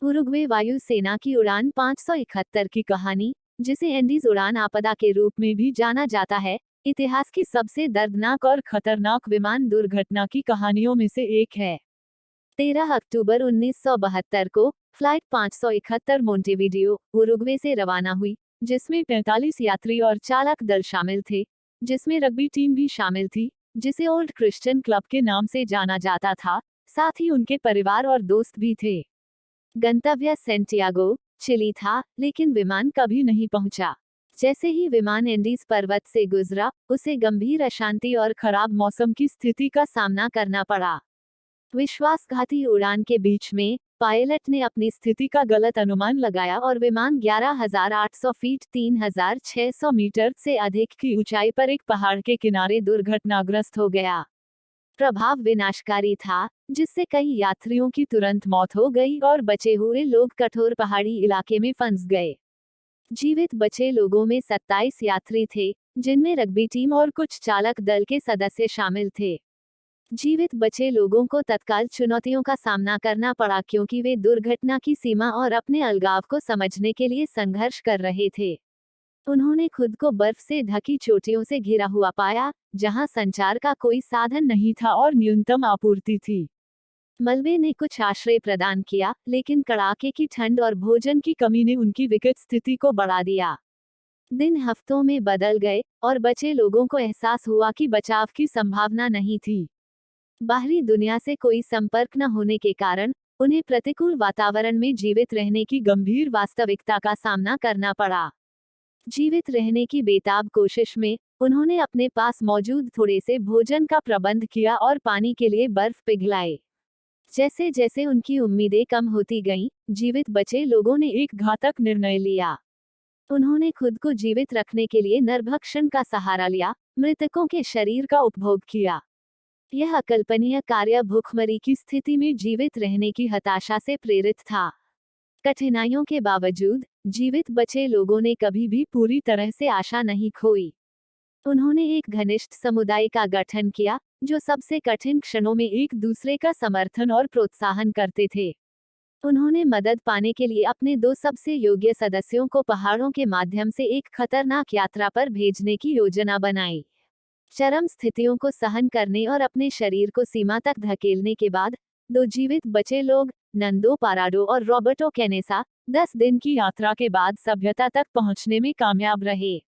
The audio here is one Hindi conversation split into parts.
उरुग्वे वायु सेना की उड़ान 571 की कहानी, जिसे एंडीज उड़ान आपदा के रूप में भी जाना जाता है, इतिहास की सबसे दर्दनाक और खतरनाक विमान दुर्घटना की कहानियों में से एक है। 13 अक्टूबर 1972 को फ्लाइट 571 मोंटेविडियो, उरुग्वे से रवाना हुई, जिसमें 45 यात्री और चालक दल शामिल थे, जिसमें रग्बी टीम भी शामिल थी, जिसे ओल्ड क्रिश्चियन क्लब के नाम से जाना जाता था। साथ ही उनके परिवार और दोस्त भी थे। गंतव्य सेंटियागो, चिली था, लेकिन विमान कभी नहीं पहुंचा। जैसे ही विमान एंडीज पर्वत से गुजरा, उसे गंभीर अशांति और खराब मौसम की स्थिति का सामना करना पड़ा। विश्वासघाती उड़ान के बीच में पायलट ने अपनी स्थिति का गलत अनुमान लगाया और विमान 11,800 फीट 3,600 मीटर से अधिक की ऊंचाई पर एक पहाड़ के किनारे दुर्घटनाग्रस्त हो गया। प्रभाव विनाशकारी था, जिससे कई यात्रियों की तुरंत मौत हो गई और बचे हुए लोग कठोर पहाड़ी इलाके में फंस गए। जीवित बचे लोगों में 27 यात्री थे, जिनमें रग्बी टीम और कुछ चालक दल के सदस्य शामिल थे। जीवित बचे लोगों को तत्काल चुनौतियों का सामना करना पड़ा, क्योंकि वे दुर्घटना की सीमा और अपने अलगाव को समझने के लिए संघर्ष कर रहे थे। उन्होंने खुद को बर्फ से ढकी चोटियों से घिरा हुआ पाया, जहां संचार का कोई साधन नहीं था और न्यूनतम आपूर्ति थी। मलबे ने कुछ आश्रय प्रदान किया, लेकिन कड़ाके की ठंड और भोजन की कमी ने उनकी विकट स्थिति को बढ़ा दिया। दिन हफ्तों में बदल गए और बचे लोगों को एहसास हुआ कि बचाव की संभावना नहीं थी। बाहरी दुनिया से कोई संपर्क न होने के कारण उन्हें प्रतिकूल वातावरण में जीवित रहने की गंभीर वास्तविकता का सामना करना पड़ा। जीवित रहने की बेताब कोशिश में उन्होंने अपने पास मौजूद थोड़े से भोजन का प्रबंध किया और पानी के लिए बर्फ पिघलाई। जैसे जैसे उनकी उम्मीदें कम होती गईं, जीवित बचे लोगों ने एक घातक निर्णय लिया। उन्होंने खुद को जीवित रखने के लिए नरभक्षण का सहारा लिया, मृतकों के शरीर का उपभोग किया। यह अकल्पनीय कार्य भूखमरी की स्थिति में जीवित रहने की हताशा से प्रेरित था। कठिनाइयों के बावजूद जीवित बचे लोगों ने कभी भी पूरी तरह से आशा नहीं खोई। उन्होंने एक घनिष्ठ समुदाय का गठन किया, जो सबसे कठिन क्षणों में एक दूसरे का समर्थन और प्रोत्साहन करते थे। उन्होंने मदद पाने के लिए अपने 2 सबसे योग्य सदस्यों को पहाड़ों के माध्यम से एक खतरनाक यात्रा पर भेजने की योजना बनाई। चरम स्थितियों को सहन करने और अपने शरीर को सीमा तक धकेलने के बाद 2 जीवित बचे लोग, नंदो पाराडो और रॉबर्टो कैनेसा, 10 दिन की यात्रा के बाद सभ्यता तक पहुंचने में कामयाब रहे।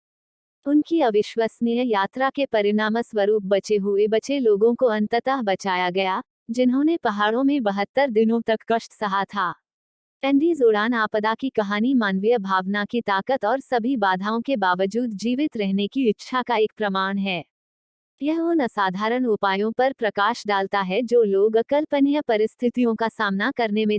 उनकी अविश्वसनीय यात्रा के परिणामस्वरूप बचे लोगों को अंततः बचाया गया, जिन्होंने पहाड़ों में 72 दिनों तक कष्ट सहा था। एंडीज उड़ान आपदा की कहानी मानवीय भावना की ताकत और सभी बाधाओं के बावजूद जीवित रहने की इच्छा का एक प्रमाण है। यह उन असाधारण उपायों पर प्रकाश डालता है जो लोग अकल्पनीय परिस्थितियों का सामना करने में